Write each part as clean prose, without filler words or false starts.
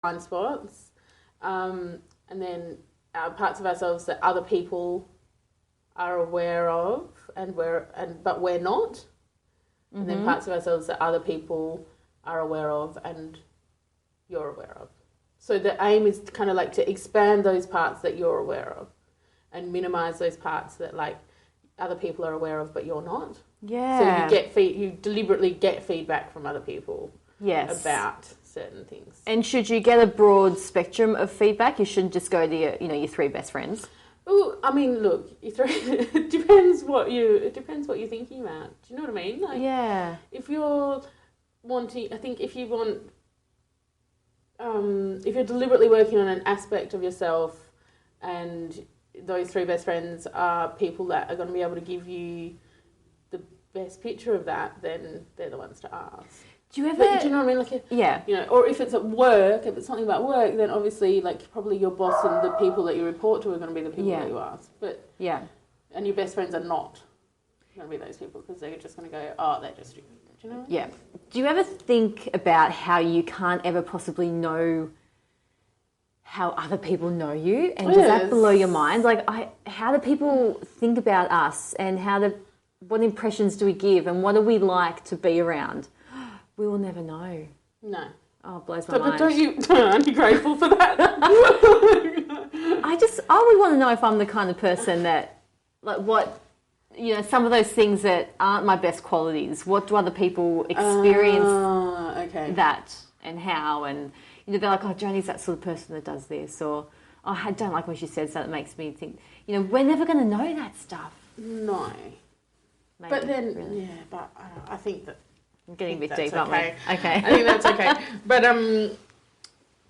blind spots, and then parts of ourselves that other people are aware of, but we're not, and then parts of ourselves that other people are aware of and you're aware of. So the aim is kind of like to expand those parts that you're aware of and minimize those parts that like other people are aware of but you're not. Yeah. So you deliberately get feedback from other people. Yes. About certain things. And should you get a broad spectrum of feedback, you shouldn't just go to your 3 best friends. Oh, I mean, look, it depends what you're thinking about. Do you know what I mean? Like, yeah. If you're wanting, I think if you're deliberately working on an aspect of yourself, and those 3 best friends are people that are going to be able to give you the best picture of that, then they're the ones to ask. Do you ever? But, do you know what I mean? Like, yeah. Or if it's at work, if it's something about work, then obviously, like, probably your boss and the people that you report to are going to be the people that you ask. But and your best friends are not going to be those people because they're just going to go, oh, they're just stupid. Do you know? Yeah. Do you ever think about how you can't ever possibly know how other people know you, and does that blow your mind? Like, how do people think about us, and what impressions do we give, and what do we like to be around? We will never know. No. Oh, it blows my mind. But aren't you grateful for that? I would want to know if I'm the kind of person that, like, what, some of those things that aren't my best qualities, what do other people experience that, and how, and, they're like, oh, Joni's that sort of person that does this, or, oh, I don't like when she says that, it makes me think, we're never going to know that stuff. No. Maybe, but then, really. but I think that, I'm getting a bit deep, aren't we? Okay. I think that's okay. But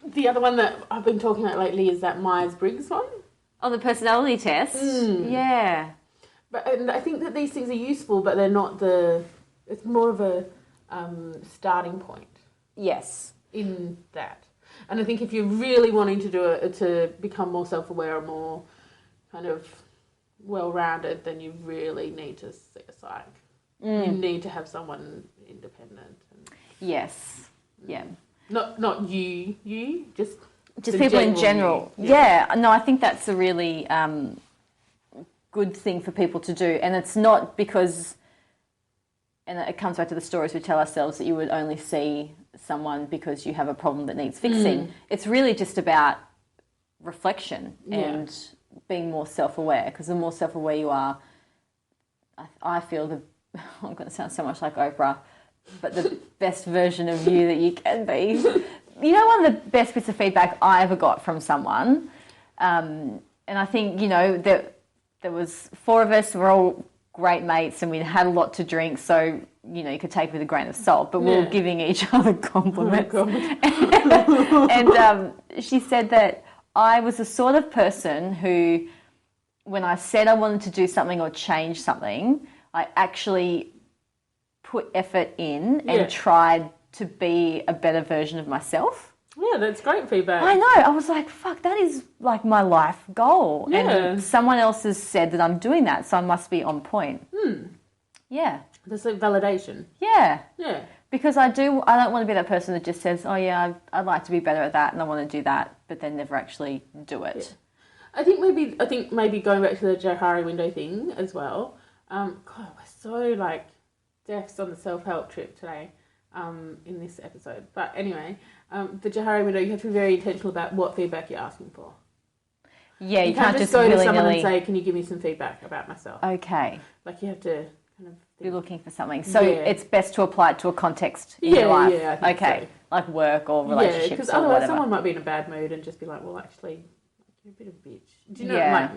the other one that I've been talking about lately is that Myers-Briggs one. Oh, the personality test? Yeah. And I think that these things are useful, but they're not it's more of a starting point. Yes. In that. And I think if you're really wanting to do it, to become more self-aware or more kind of well-rounded, then you really need to see a psych. You need to have someone independent. Yes. Yeah. Not you, just people in general. Yeah. No, I think that's a really good thing for people to do. And it's not because, and it comes back to the stories we tell ourselves, that you would only see someone because you have a problem that needs fixing. It's really just about reflection and being more self-aware, because the more self-aware you are, I feel I'm going to sound so much like Oprah, but the best version of you that you can be. One of the best bits of feedback I ever got from someone, and I think, that there was 4 of us, we're all great mates, and we had a lot to drink, so, you could take it with a grain of salt, but we were giving each other compliments. And she said that I was the sort of person who, when I said I wanted to do something or change something, I actually put effort in and tried to be a better version of myself. Yeah, that's great feedback. I know. I was like, fuck, that is like my life goal. Yeah. And someone else has said that I'm doing that, so I must be on point. Yeah. That's like validation. Yeah. Yeah. Because I don't want to be that person that just says, oh yeah, I'd like to be better at that and I want to do that, but then never actually do it. Yeah. I think maybe going back to the Johari window thing as well. God, we're so deaths on the self-help trip today in this episode. But anyway, the Johari window, you have to be very intentional about what feedback you're asking for. Yeah, you can't just go to someone and say, can you give me some feedback about myself? Okay. You have to kind of be looking for something. So it's best to apply it to a context in your life. Yeah, I think so. Like work or relationships, because or otherwise whatever. Someone might be in a bad mood and just be like, well, actually, you're a bit of a bitch. Do you know?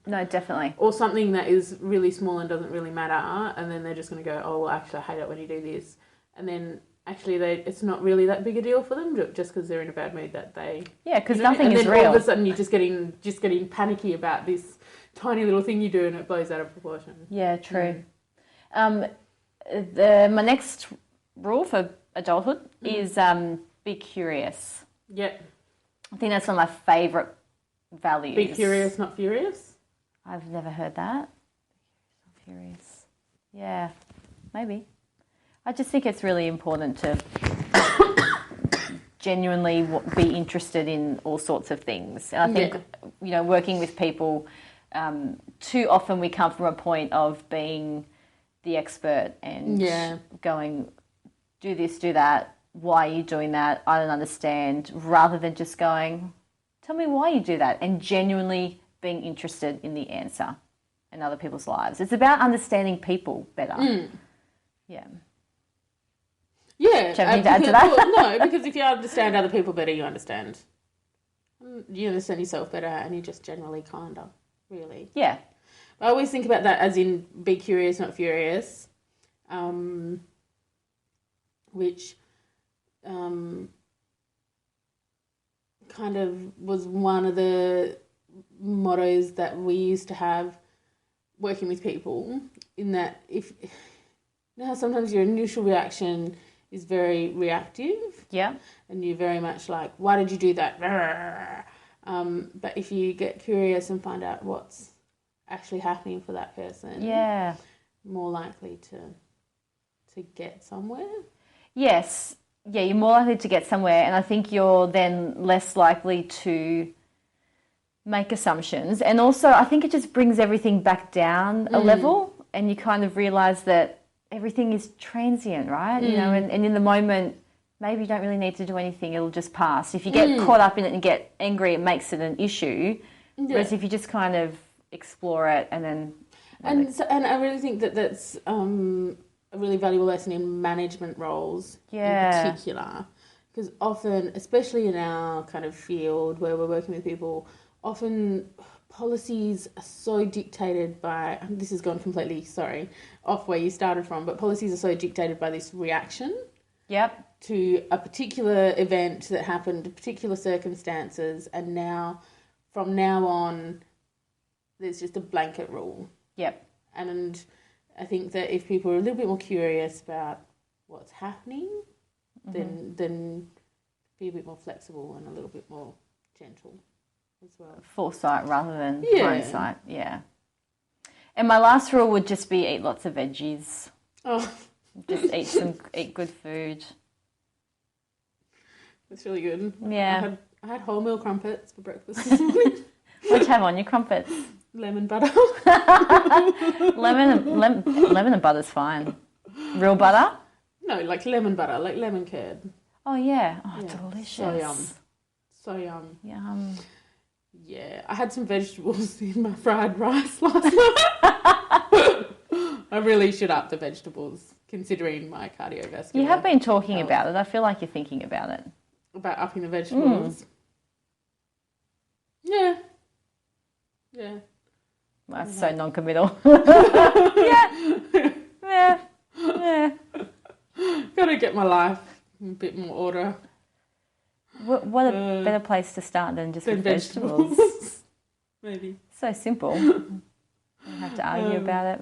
No, definitely. Or something that is really small and doesn't really matter, and then they're just going to go, oh, well, actually, I hate it when you do this. And then actually it's not really that big a deal for them, just because they're in a bad mood that they... Yeah, because nothing is real. And then all of a sudden you're just getting panicky about this tiny little thing you do, and it blows out of proportion. Yeah, true. My next rule for adulthood is be curious. Yep. I think that's one of my favourite values. Be curious, not furious? I've never heard that. Be curious, not furious. Yeah, maybe. I just think it's really important to genuinely be interested in all sorts of things. And I think, working with people, too often we come from a point of being the expert and going, do this, do that. Why are you doing that? I don't understand. Rather than just going, tell me why you do that, and genuinely being interested in the answer in other people's lives. It's about understanding people better. Yeah. Yeah. Do you have anything to add to that? Well, no, because if you understand other people better, you understand yourself better, and you just generally kinder, really. Yeah. I always think about that as in be curious, not furious, which kind of was one of the mottos that we used to have working with people, in that sometimes your initial reaction is very reactive. Yeah. And you're very much like, why did you do that? But if you get curious and find out what's actually happening for that person, more likely to get somewhere. Yes. Yeah, you're more likely to get somewhere, and I think you're then less likely to make assumptions. And also, I think it just brings everything back down a level, and you kind of realise that everything is transient, right? You know, and in the moment, maybe you don't really need to do anything. It'll just pass. If you get caught up in it and get angry, it makes it an issue. Whereas if you just kind of explore it and then... And I really think that that's a really valuable lesson in management roles in particular. Because often, especially in our kind of field where we're working with people, often policies are so dictated by... This has gone completely, off where you started from, but policies are so dictated by this reaction to a particular event that happened, particular circumstances, and now, from now on, there's just a blanket rule. Yep. And I think that if people are a little bit more curious about what's happening, then be a bit more flexible and a little bit more gentle as well. Foresight rather than hindsight, And my last rule would just be eat lots of veggies. Oh. Just eat good food. That's really good. Yeah. I had wholemeal crumpets for breakfast this morning. What'd you have on your crumpets? Lemon butter. Lemon and butter's fine. Real butter? No, like lemon butter, like lemon curd. Oh, yeah. Oh, delicious. So yum. Yum. Yeah, I had some vegetables in my fried rice last night. I really should up the vegetables, considering my cardiovascular You have been talking health. about it. I feel like you're thinking about it. About upping the vegetables. Yeah. Well, that's so non-committal. Yeah. Gotta get my life in a bit more order. What a better place to start than just with vegetables. Maybe. So simple. Don't have to argue about it.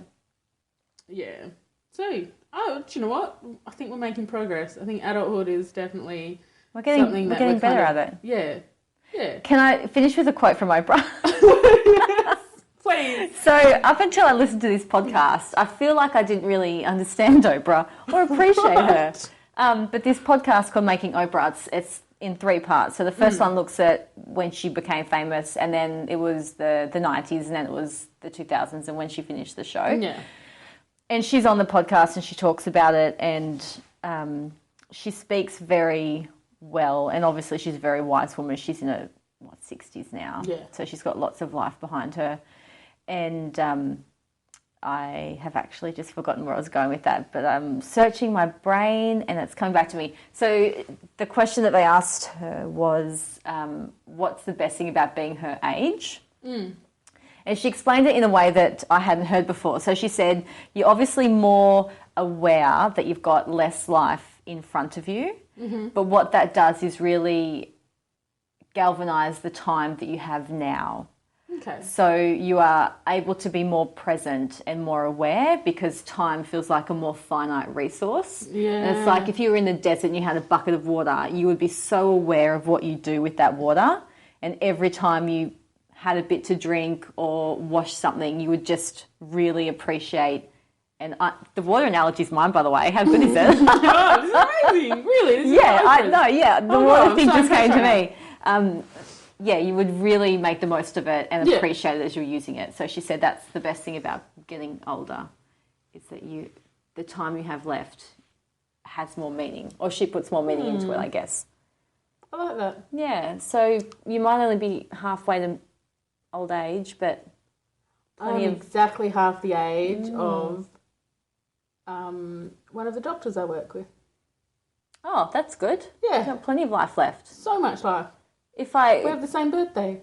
Yeah. So, do you know what? I think we're making progress. I think adulthood is definitely We're getting better at it. Yeah. Can I finish with a quote from Oprah? Yes, please. So up until I listened to this podcast, I feel like I didn't really understand Oprah or appreciate her. But this podcast called Making Oprah, it's in 3 parts. So the first one looks at when she became famous, and then it was the 90s, and then it was the 2000s, and when she finished the show. Yeah. And she's on the podcast and she talks about it, and she speaks very well, and obviously she's a very wise woman. She's in her 60s now, so she's got lots of life behind her. And I have actually just forgotten where I was going with that, but I'm searching my brain and it's coming back to me. So the question that they asked her was, what's the best thing about being her age? And she explained it in a way that I hadn't heard before. So she said, you're obviously more aware that you've got less life in front of you, but what that does is really galvanise the time that you have now. Okay. So you are able to be more present and more aware, because time feels like a more finite resource. Yeah. And it's like if you were in the desert and you had a bucket of water, you would be so aware of what you do with that water. And every time you had a bit to drink or wash something, you would just really appreciate. And the water analogy is mine, by the way. How good is it? Oh, amazing. Really? This is Yeah, I amazing. know. Yeah, the Oh, more wow, thing I'm so just came to impressed me. Yeah, you would really make the most of it and Yeah. appreciate it as you're using it. So she said that's the best thing about getting older, is that the time you have left has more meaning, or she puts more meaning into it, I guess. I like that. Yeah, so you might only be halfway to old age, but I'm exactly half the age of one of the doctors I work with. Oh, that's good. Yeah. You've got plenty of life left. So much life. We If have the same birthday.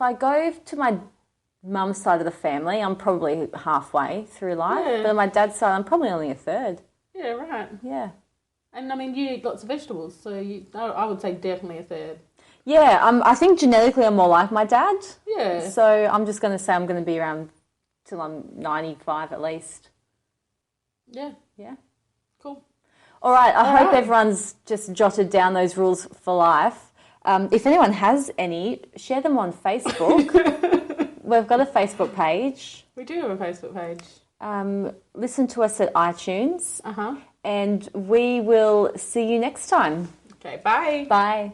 I go to my mum's side of the family, I'm probably halfway through life. Yeah. But on my dad's side, I'm probably only a third. Yeah, right. Yeah. And I mean, you eat lots of vegetables, so I would say definitely a third. Yeah, I think genetically I'm more like my dad. Yeah. So I'm just going to say I'm going to be around till I'm 95 at least. Yeah. Yeah. Cool. All right, I hope right. everyone's just jotted down those rules for life. If anyone has any, share them on Facebook. We've got a Facebook page. We do have a Facebook page. Listen to us at iTunes. Uh-huh. And we will see you next time. Okay, bye. Bye.